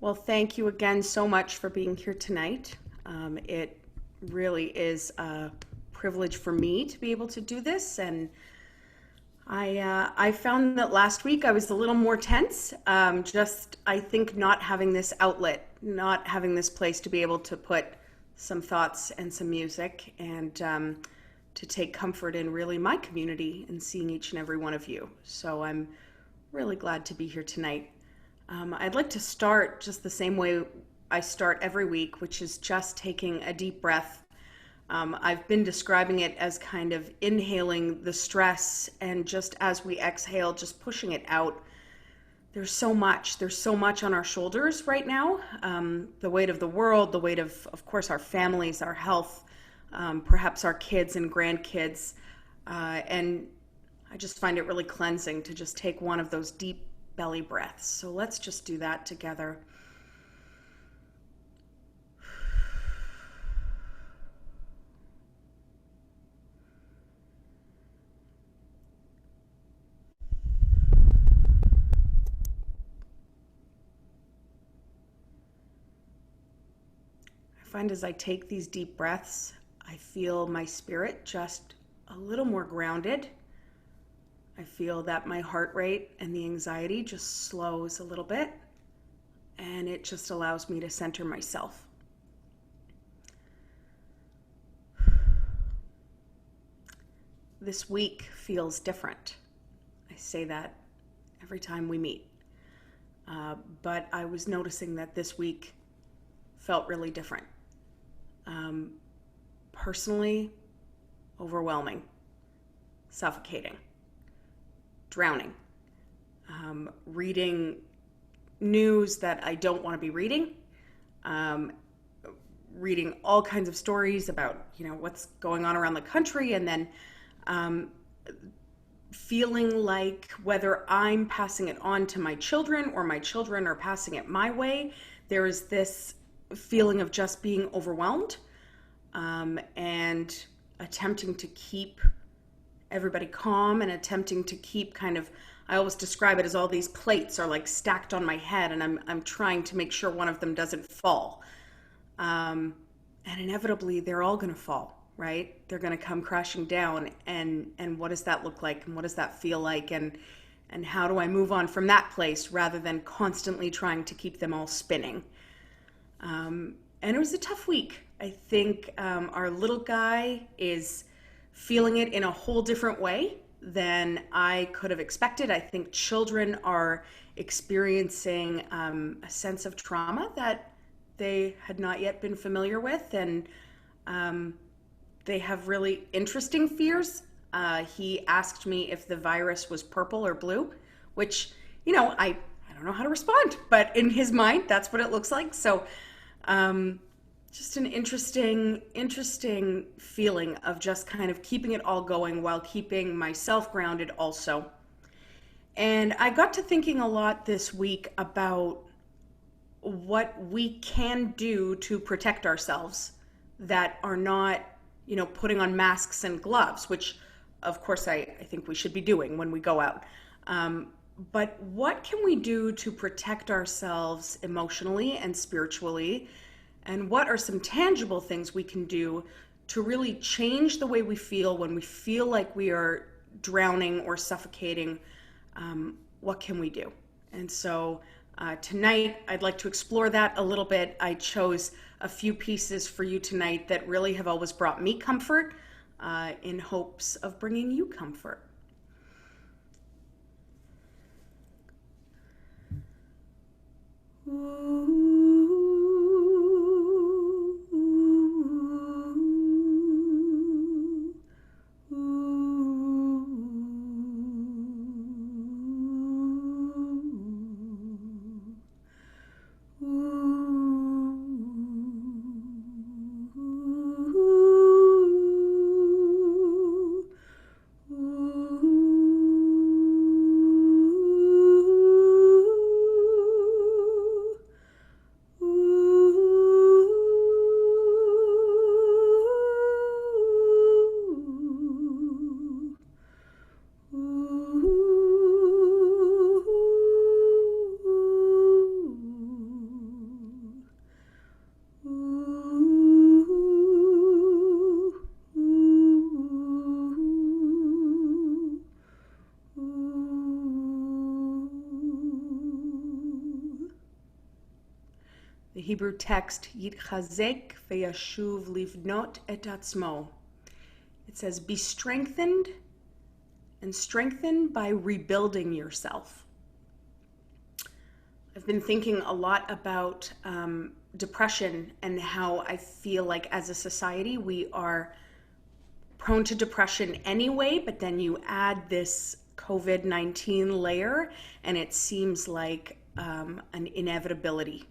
Well, thank you again so much for being here tonight. It really is a privilege for me to be able to do this, and I found that last week I was a little more tense. Just I think not having this outlet, not having this place to be able to put some thoughts and some music, and to take comfort in really my community and seeing each and every one of you. So I'm really glad to be here tonight. I'd like to start just the same way I start every week, which is just taking a deep breath. I've been describing it as kind of inhaling the stress, and just as we exhale, just pushing it out. There's so much on our shoulders right now. The weight of the world, the weight of course, our families, our health, perhaps our kids and grandkids. And I just find it really cleansing to just take one of those deep belly breaths. So let's just do that together. I find as I take these deep breaths, I feel my spirit just a little more grounded. I feel that my heart rate and the anxiety just slows a little bit, and it just allows me to center myself. This week feels different. I say that every time we meet. But I was noticing that this week felt really different. Personally, overwhelming, suffocating, drowning, reading news that I don't want to be reading, reading all kinds of stories about what's going on around the country, and then feeling like whether I'm passing it on to my children or my children are passing it my way, there is this feeling of just being overwhelmed, and attempting to keep everybody calm and attempting to keep I always describe it as all these plates are like stacked on my head, and I'm trying to make sure one of them doesn't fall. And inevitably they're all going to fall, right? They're going to come crashing down, and what does that look like, and what does that feel like, and how do I move on from that place rather than constantly trying to keep them all spinning? And it was a tough week. I think our little guy is feeling it in a whole different way than I could have expected. I think children are experiencing a sense of trauma that they had not yet been familiar with, and they have really interesting fears. He asked me if the virus was purple or blue, which, I don't know how to respond, but in his mind, that's what it looks like. So just an interesting feeling of just kind of keeping it all going while keeping myself grounded also. And I got to thinking a lot this week about what we can do to protect ourselves that are not, putting on masks and gloves, which of course I think we should be doing when we go out. But what can we do to protect ourselves emotionally and spiritually? And what are some tangible things we can do to really change the way we feel when we feel like we are drowning or suffocating? What can we do? And so tonight, I'd like to explore that a little bit. I chose a few pieces for you tonight that really have always brought me comfort, in hopes of bringing you comfort. Hebrew text, Yitchazek veyashuv livnot et atzmo. It says, be strengthened and strengthened by rebuilding yourself. I've been thinking a lot about depression and how I feel like as a society we are prone to depression anyway, but then you add this COVID-19 layer and it seems like an inevitability.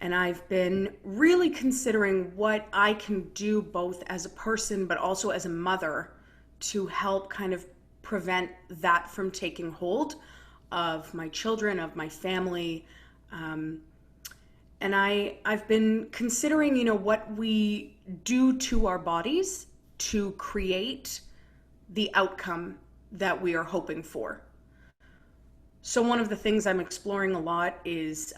And I've been really considering what I can do both as a person but also as a mother to help kind of prevent that from taking hold of my children, of my family. And I've been considering, what we do to our bodies to create the outcome that we are hoping for. So one of the things I'm exploring a lot is,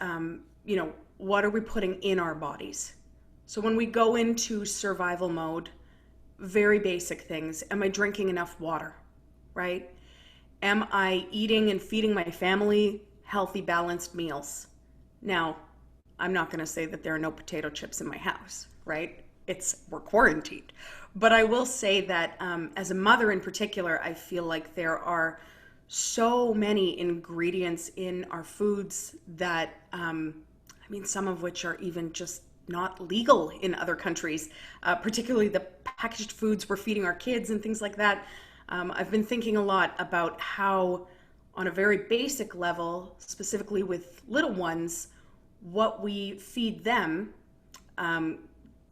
what are we putting in our bodies? So when we go into survival mode, very basic things. Am I drinking enough water, right? Am I eating and feeding my family healthy, balanced meals? Now, I'm not going to say that there are no potato chips in my house, right? We're quarantined. But I will say that as a mother in particular, I feel like there are so many ingredients in our foods that, some of which are even just not legal in other countries, particularly the packaged foods we're feeding our kids and things like that. I've been thinking a lot about how, on a very basic level, specifically with little ones, what we feed them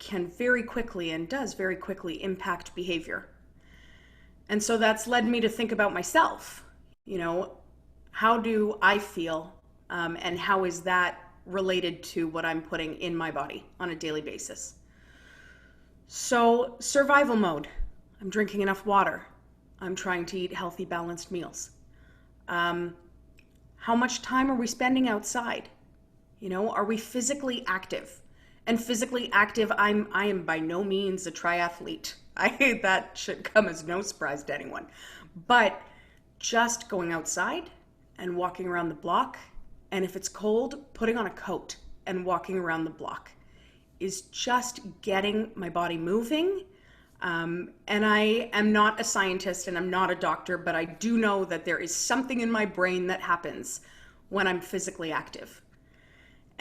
can very quickly and does very quickly impact behavior. And so that's led me to think about myself. How do I feel and how is that related to what I'm putting in my body on a daily basis? So survival mode, I'm drinking enough water. I'm trying to eat healthy, balanced meals. How much time are we spending outside? Are we physically active? And physically active, I am by no means a triathlete. That should come as no surprise to anyone. But just going outside and walking around the block, and if it's cold, putting on a coat and walking around the block is just getting my body moving. And I am not a scientist and I'm not a doctor, but I do know that there is something in my brain that happens when I'm physically active.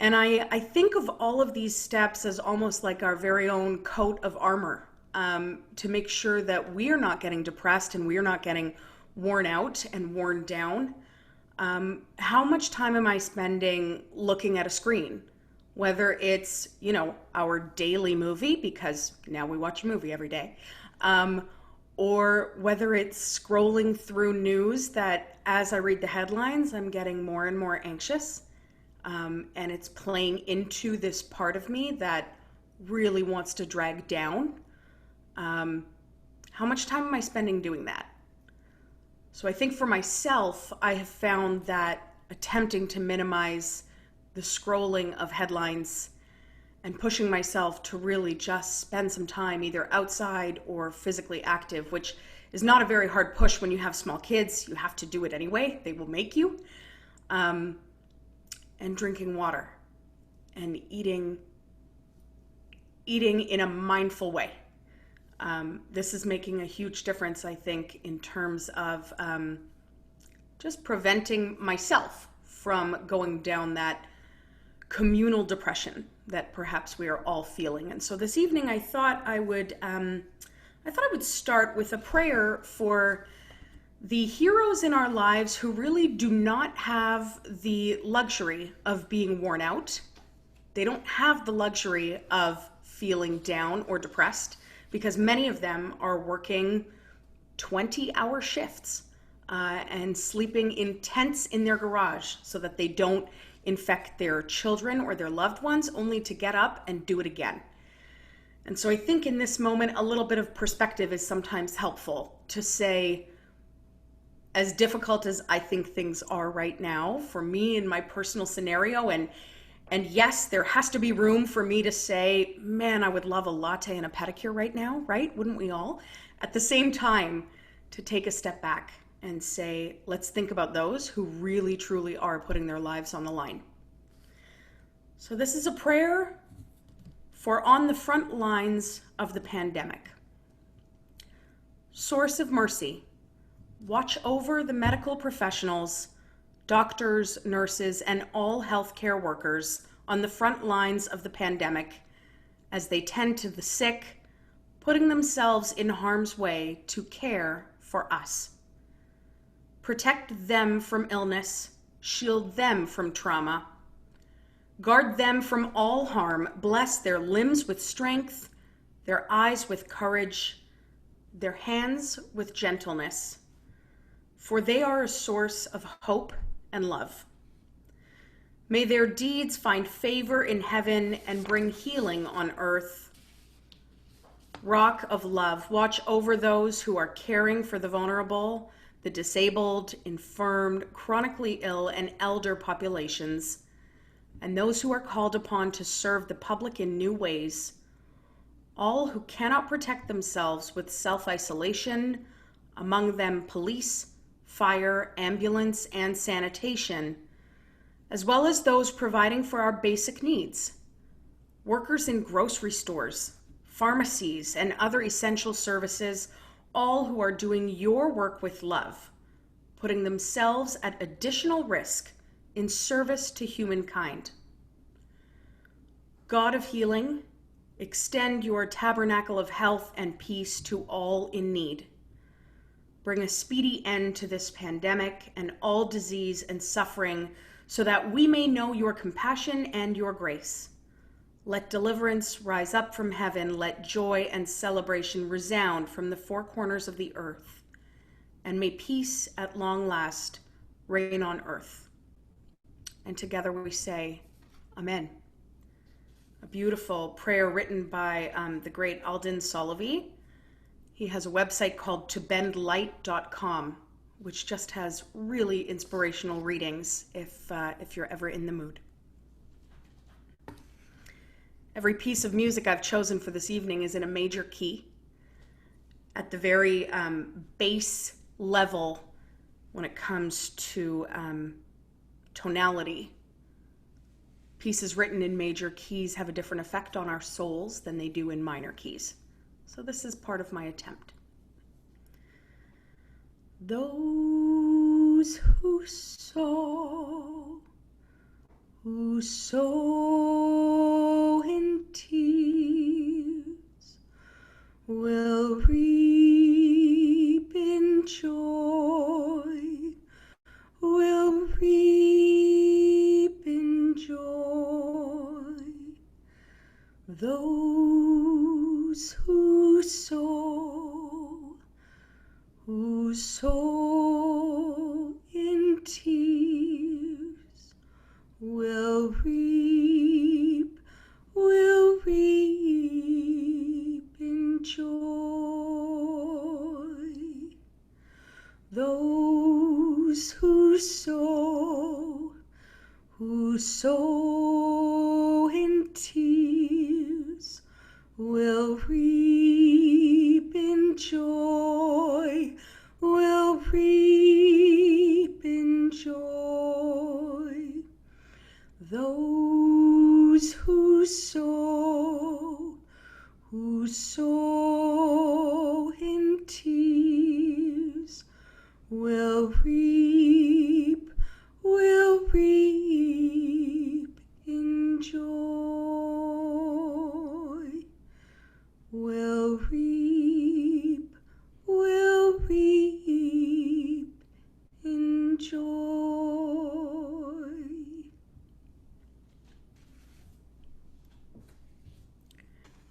And I think of all of these steps as almost like our very own coat of armor to make sure that we are not getting depressed and we are not getting worn out and worn down. How much time am I spending looking at a screen? Whether it's, our daily movie, because now we watch a movie every day, or whether it's scrolling through news that as I read the headlines, I'm getting more and more anxious. And it's playing into this part of me that really wants to drag down. How much time am I spending doing that? So I think for myself, I have found that attempting to minimize the scrolling of headlines and pushing myself to really just spend some time either outside or physically active, which is not a very hard push when you have small kids. You have to do it anyway. They will make you. And drinking water and eating in a mindful way. This is making a huge difference, I think, in terms of just preventing myself from going down that communal depression that perhaps we are all feeling. And so this evening, I thought I would start with a prayer for the heroes in our lives who really do not have the luxury of being worn out. They don't have the luxury of feeling down or depressed because many of them are working 20-hour shifts and sleeping in tents in their garage so that they don't infect their children or their loved ones, only to get up and do it again. And so I think in this moment, a little bit of perspective is sometimes helpful to say, as difficult as I think things are right now for me in my personal scenario, and yes, there has to be room for me to say, man, I would love a latte and a pedicure right now, right? Wouldn't we all? At the same time, to take a step back and say, let's think about those who really, truly are putting their lives on the line. So this is a prayer for on the front lines of the pandemic. Source of mercy, watch over the medical professionals, doctors, nurses, and all healthcare workers on the front lines of the pandemic as they tend to the sick, putting themselves in harm's way to care for us. Protect them from illness, shield them from trauma, guard them from all harm, bless their limbs with strength, their eyes with courage, their hands with gentleness, for they are a source of hope and love. May their deeds find favor in heaven and bring healing on earth. Rock of love, watch over those who are caring for the vulnerable, the disabled, infirmed, chronically ill, and elder populations, and those who are called upon to serve the public in new ways, all who cannot protect themselves with self-isolation, among them police, fire, ambulance, and sanitation, as well as those providing for our basic needs, workers in grocery stores, pharmacies, and other essential services, all who are doing your work with love, putting themselves at additional risk in service to humankind. God of healing, extend your tabernacle of health and peace to all in need. Bring a speedy end to this pandemic and all disease and suffering so that we may know your compassion and your grace. Let deliverance rise up from heaven. Let joy and celebration resound from the four corners of the earth. And may peace at long last reign on earth. And together we say, Amen. A beautiful prayer written by the great Aldin Solovey. He has a website called tobendlight.com, which just has really inspirational readings if you're ever in the mood. Every piece of music I've chosen for this evening is in a major key at the very base level when it comes to tonality. Pieces written in major keys have a different effect on our souls than they do in minor keys. So this is part of my attempt. Those who sow in tears will reap in joy, will reap in joy. Those who sow in tears will reap in joy. Those who sow in tears will reap in joy, will reap in joy. Those who sow in tears will reap in joy, will reap in joy.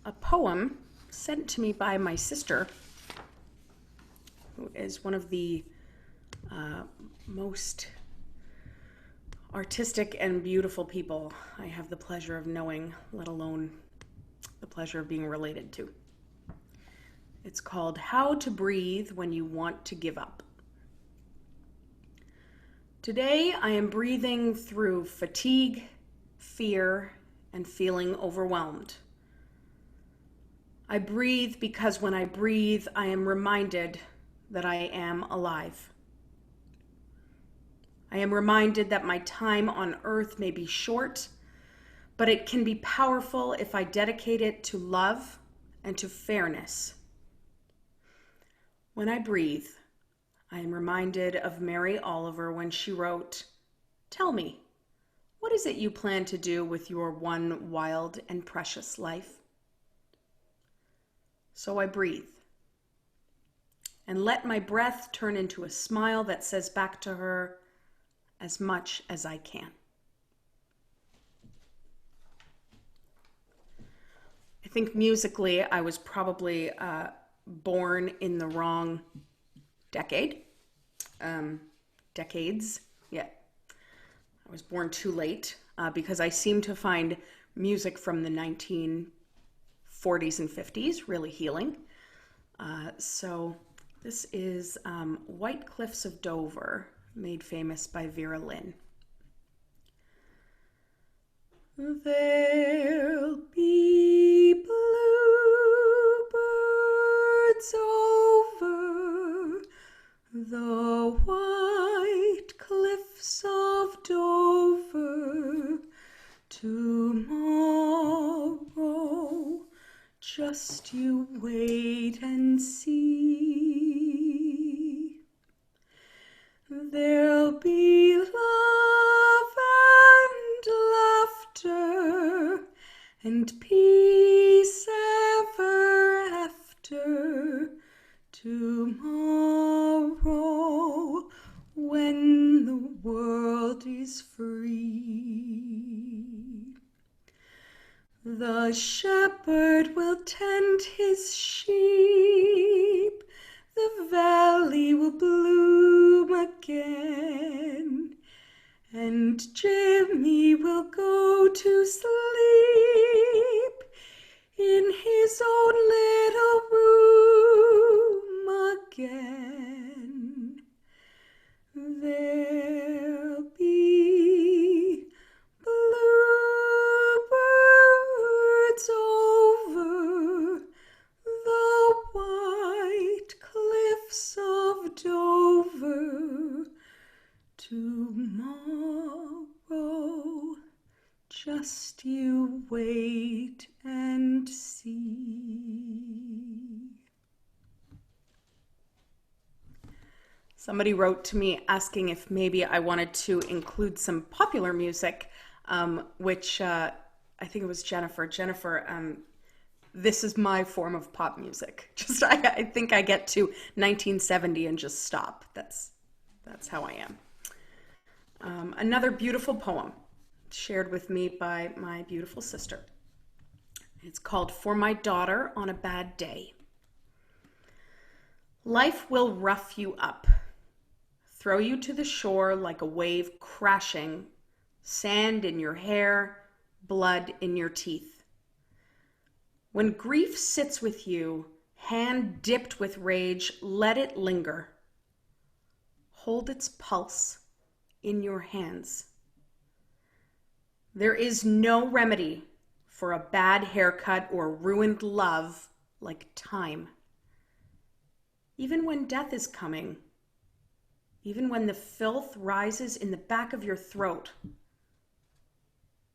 A poem sent to me by my sister, who is one of the most artistic and beautiful people I have the pleasure of knowing, let alone the pleasure of being related to. It's called How to Breathe When You Want to Give Up. Today I am breathing through fatigue, fear, and feeling overwhelmed. I breathe because when I breathe, I am reminded that I am alive. I am reminded that my time on earth may be short, but it can be powerful if I dedicate it to love and to fairness. When I breathe, I am reminded of Mary Oliver when she wrote, "Tell me, what is it you plan to do with your one wild and precious life?" So I breathe and let my breath turn into a smile that says back to her, "As much as I can." I think musically, I was probably born in the wrong decade. Decades. Yeah. I was born too late because I seem to find music from the 1940s and 50s really healing. So this is White Cliffs of Dover, made famous by Vera Lynn. There'll be bluebirds over the white cliffs of Dover tomorrow. Just you wait and see. There'll be love and laughter and peace ever after tomorrow, when the world is free. The shepherd will tend his sheep, the valley will bloom again, and Jimmy will go to sleep in his own little room again. There'll be bluebirds over the white cliffs of Dover tomorrow. Just you wait and see. Somebody wrote to me asking if maybe I wanted to include some popular music, which I think it was Jennifer. This is my form of pop music. Just I think I get to 1970 and just stop. That's how I am. Another beautiful poem shared with me by my beautiful sister. It's called "For My Daughter on a Bad Day." Life will rough you up, throw you to the shore like a wave crashing, sand in your hair, blood in your teeth. When grief sits with you, hand dipped with rage, let it linger. Hold its pulse in your hands. There is no remedy for a bad haircut or ruined love like time. Even when death is coming, even when the filth rises in the back of your throat,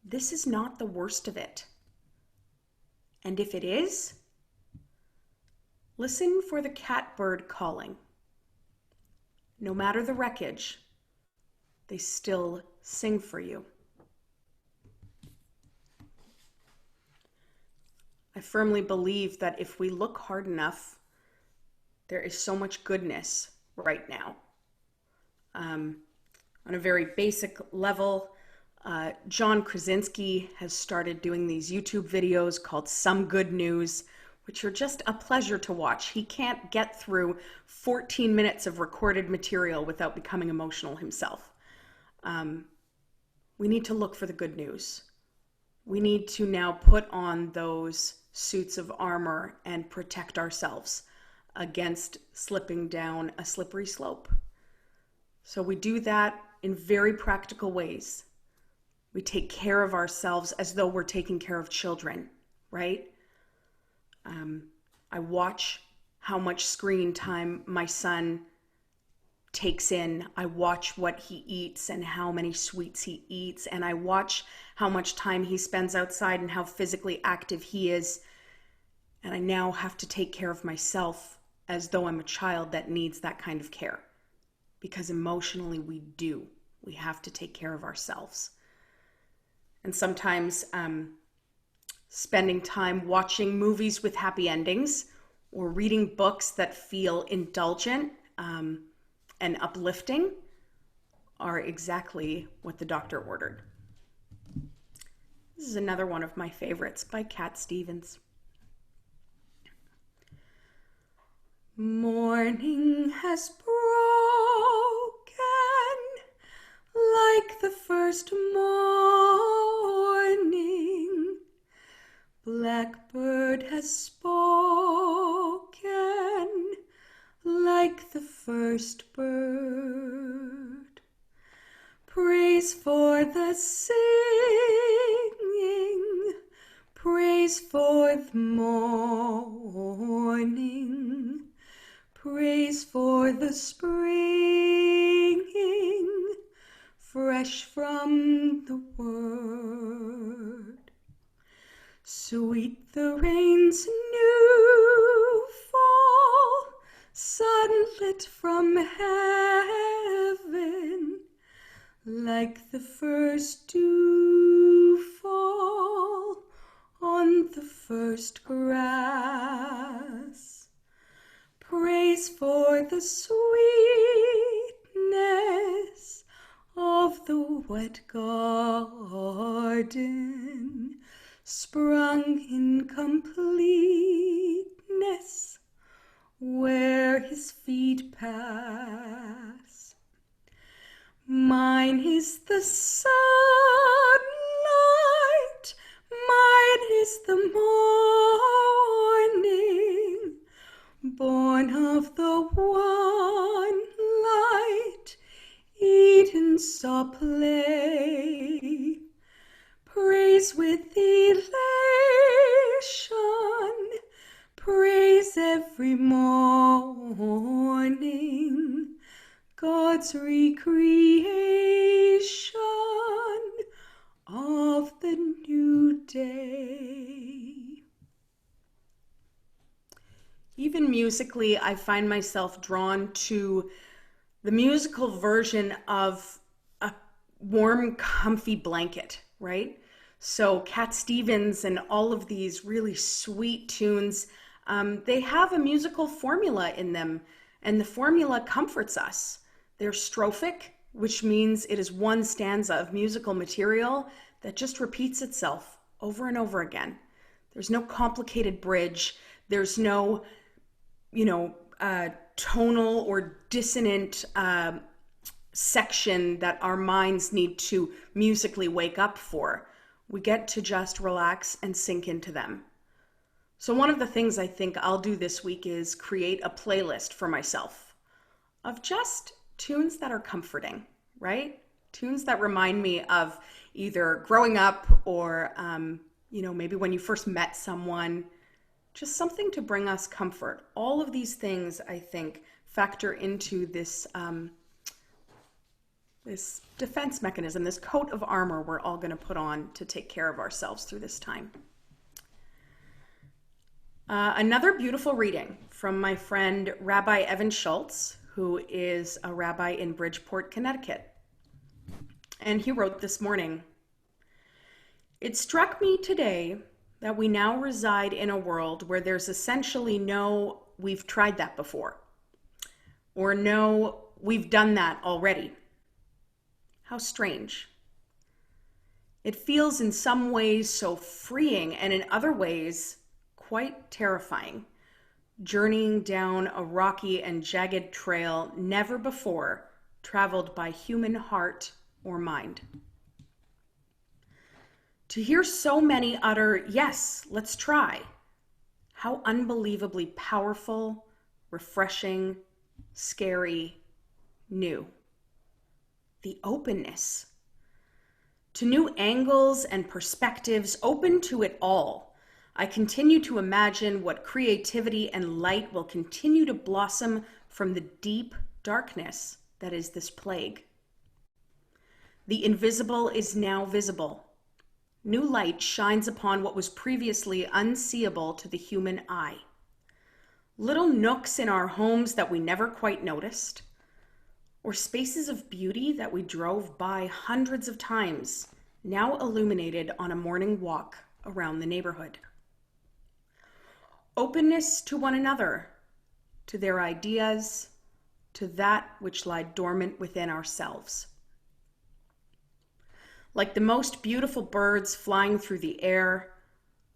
this is not the worst of it. And if it is, listen for the catbird calling. No matter the wreckage, they still sing for you. I firmly believe that if we look hard enough, there is so much goodness right now. On a very basic level, John Krasinski has started doing these YouTube videos called Some Good News, which are just a pleasure to watch. He can't get through 14 minutes of recorded material without becoming emotional himself. We need to look for the good news. We need to now put on those suits of armor and protect ourselves against slipping down a slippery slope. So we do that in very practical ways. We take care of ourselves as though we're taking care of children, right? I watch how much screen time my son takes in. I watch what he eats and how many sweets he eats, and I watch how much time he spends outside and how physically active he is. And I now have to take care of myself as though I'm a child that needs that kind of care. Because emotionally we do. We have to take care of ourselves. And sometimes spending time watching movies with happy endings or reading books that feel indulgent and uplifting are exactly what the doctor ordered. This is another one of my favorites by Cat Stevens. Morning has broken like the first morning. Blackbird has spoken like the first bird. Praise for the singing, praise for the morning, praise for the springing, fresh from the word. Sweet the rain's new fall, sunlit from heaven, like the first dew fall on the first grass. Praise for the sweetness of the wet garden, sprung in completeness where his feet pass. Mine is the sunlight, mine is the morning, born of the one light Eden saw play. Praise with elation, praise every morning, God's recreation of the new day. Even musically, I find myself drawn to the musical version of a warm, comfy blanket, right? So Cat Stevens and all of these really sweet tunes, they have a musical formula in them, and the formula comforts us. They're strophic, which means it is one stanza of musical material that just repeats itself over and over again. There's no complicated bridge. There's no, tonal or dissonant section that our minds need to musically wake up for. We get to just relax and sink into them. So one of the things I think I'll do this week is create a playlist for myself of just tunes that are comforting, right? Tunes that remind me of either growing up or, maybe when you first met someone, just something to bring us comfort. All of these things, I think, factor into this this defense mechanism, this coat of armor we're all going to put on to take care of ourselves through this time. Another beautiful reading from my friend Rabbi Evan Schultz, who is a rabbi in Bridgeport, Connecticut. And he wrote this morning, "It struck me today that we now reside in a world where there's essentially no, we've tried that before, or no, we've done that already. How strange. It feels in some ways so freeing and in other ways quite terrifying, journeying down a rocky and jagged trail never before traveled by human heart or mind. To hear so many utter, yes, let's try. How unbelievably powerful, refreshing, scary, new. The openness to new angles and perspectives, open to it all. I continue to imagine what creativity and light will continue to blossom from the deep darkness that is this plague. The invisible is now visible. New light shines upon what was previously unseeable to the human eye. Little nooks in our homes that we never quite noticed, or spaces of beauty that we drove by hundreds of times, now illuminated on a morning walk around the neighborhood. Openness to one another, to their ideas, to that which lie dormant within ourselves. Like the most beautiful birds flying through the air,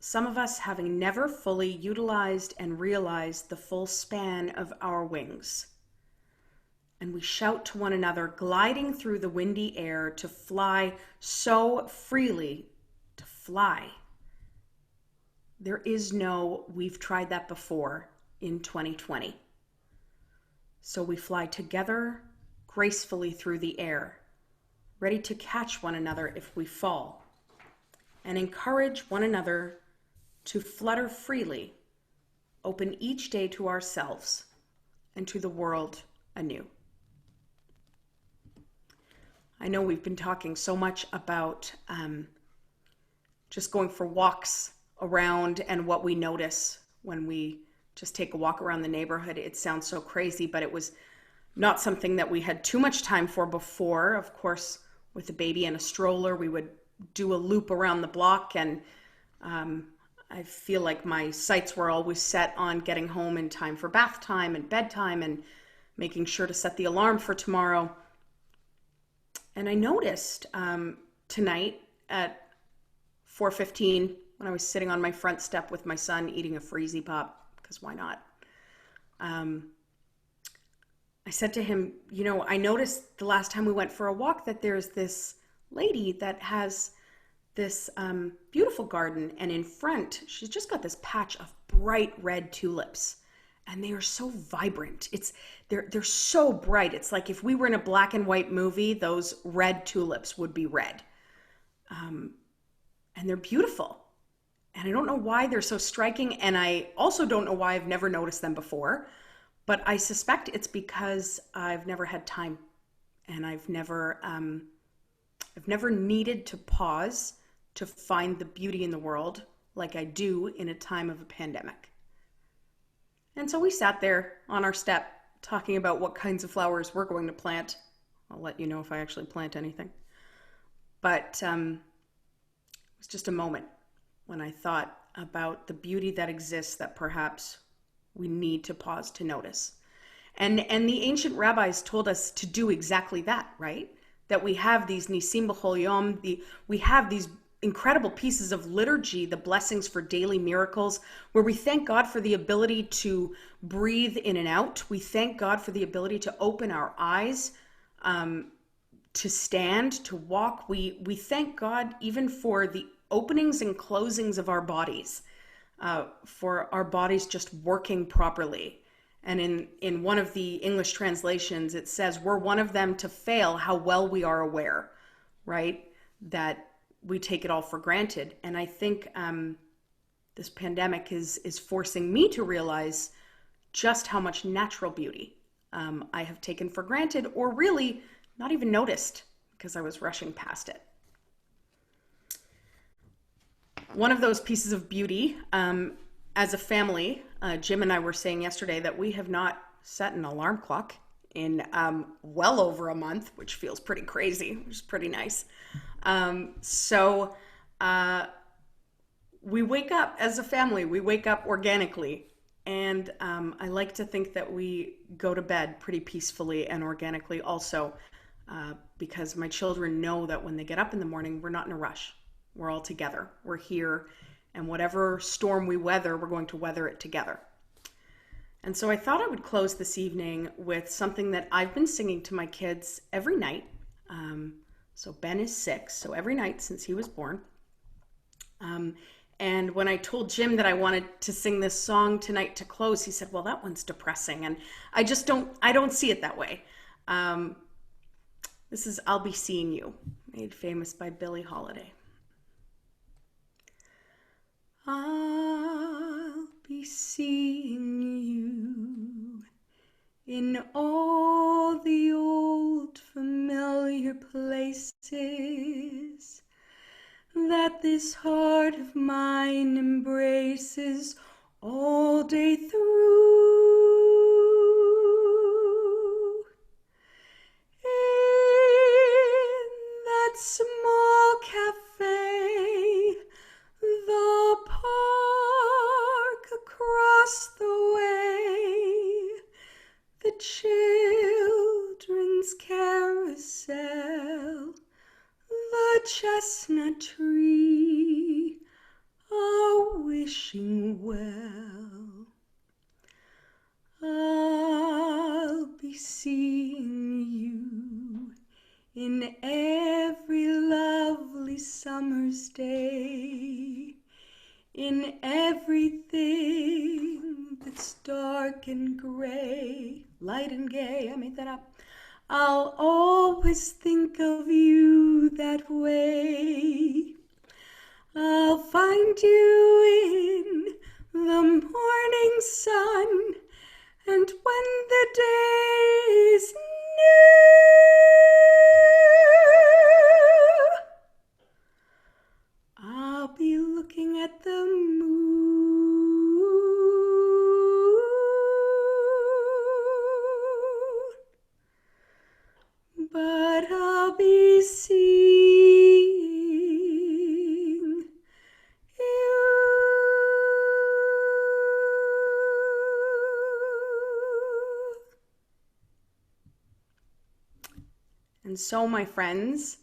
some of us having never fully utilized and realized the full span of our wings. And we shout to one another, gliding through the windy air to fly so freely, to fly. There is no, we've tried that before in 2020. So we fly together gracefully through the air, ready to catch one another if we fall, and encourage one another to flutter freely, open each day to ourselves and to the world anew. I know we've been talking so much about just going for walks around and what we notice when we just take a walk around the neighborhood. It sounds so crazy, but it was not something that we had too much time for before. Of course, with a baby and a stroller, we would do a loop around the block, and I feel like my sights were always set on getting home in time for bath time and bedtime and making sure to set the alarm for tomorrow. And I noticed tonight at 4:15 when I was sitting on my front step with my son eating a Freezy Pop, because why not? I said to him, you know, I noticed the last time we went for a walk that there's this lady that has this beautiful garden, and in front, she's just got this patch of bright red tulips, and they are so vibrant. They're so bright. It's like if we were in a black and white movie, those red tulips would be red. And they're beautiful. And I don't know why they're so striking, and I also don't know why I've never noticed them before, but I suspect it's because I've never had time, and I've never needed to pause to find the beauty in the world like I do in a time of a pandemic. And so we sat there on our step talking about what kinds of flowers we're going to plant. I'll let you know if I actually plant anything. But it was just a moment when I thought about the beauty that exists that perhaps we need to pause to notice. And the ancient rabbis told us to do exactly that, right? That we have these nisim b'chol yom, we have these incredible pieces of liturgy, the blessings for daily miracles, where we thank God for the ability to breathe in and out. We thank God for the ability to open our eyes, to stand, to walk. We thank God even for the openings and closings of our bodies, for our bodies just working properly. And in one of the English translations, it says, we're one of them to fail how well we are aware, right? That we take it all for granted. And I think this pandemic is forcing me to realize just how much natural beauty I have taken for granted, or really not even noticed because I was rushing past it. One of those pieces of beauty, as a family, Jim and I were saying yesterday that we have not set an alarm clock in well over a month, which feels pretty crazy, which is pretty nice. So we wake up as a family, we wake up organically. And I like to think that we go to bed pretty peacefully and organically also, because my children know that when they get up in the morning, we're not in a rush. We're all together. We're here, and whatever storm we weather, we're going to weather it together. And so I thought I would close this evening with something that I've been singing to my kids every night. So Ben is 6, so every night since he was born. And when I told Jim that I wanted to sing this song tonight to close, he said, well, that one's depressing. And I don't see it that way. This is I'll Be Seeing You, made famous by Billie Holiday. I'll be seeing you in all the old familiar places that this heart of mine embraces all day through. In that small cafe, the park across the way, the children's carousel, the chestnut tree are wishing well. I'll be seeing you in every lovely summer's day, in everything that's dark and gray, light and gay, I made that up. I'll always think of you that way. I'll find you in the morning sun, and when the day's new, I'll be looking at the moon, but I'll be seeing you. And so, my friends,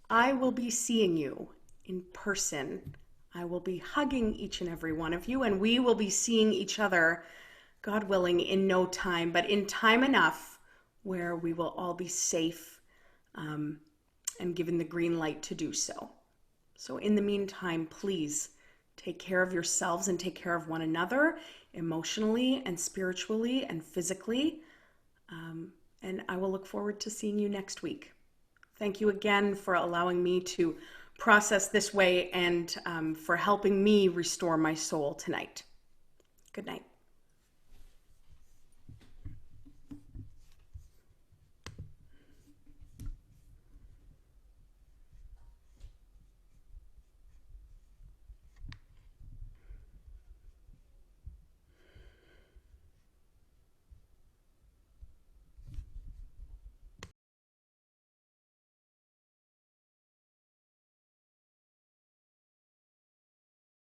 I will be seeing you in person. I will be hugging each and every one of you, and we will be seeing each other, God willing, in no time, but in time enough where we will all be safe and given the green light to do so. So in the meantime, please take care of yourselves and take care of one another emotionally and spiritually and physically. And I will look forward to seeing you next week. Thank you again for allowing me to process this way and for helping me restore my soul tonight. Good night.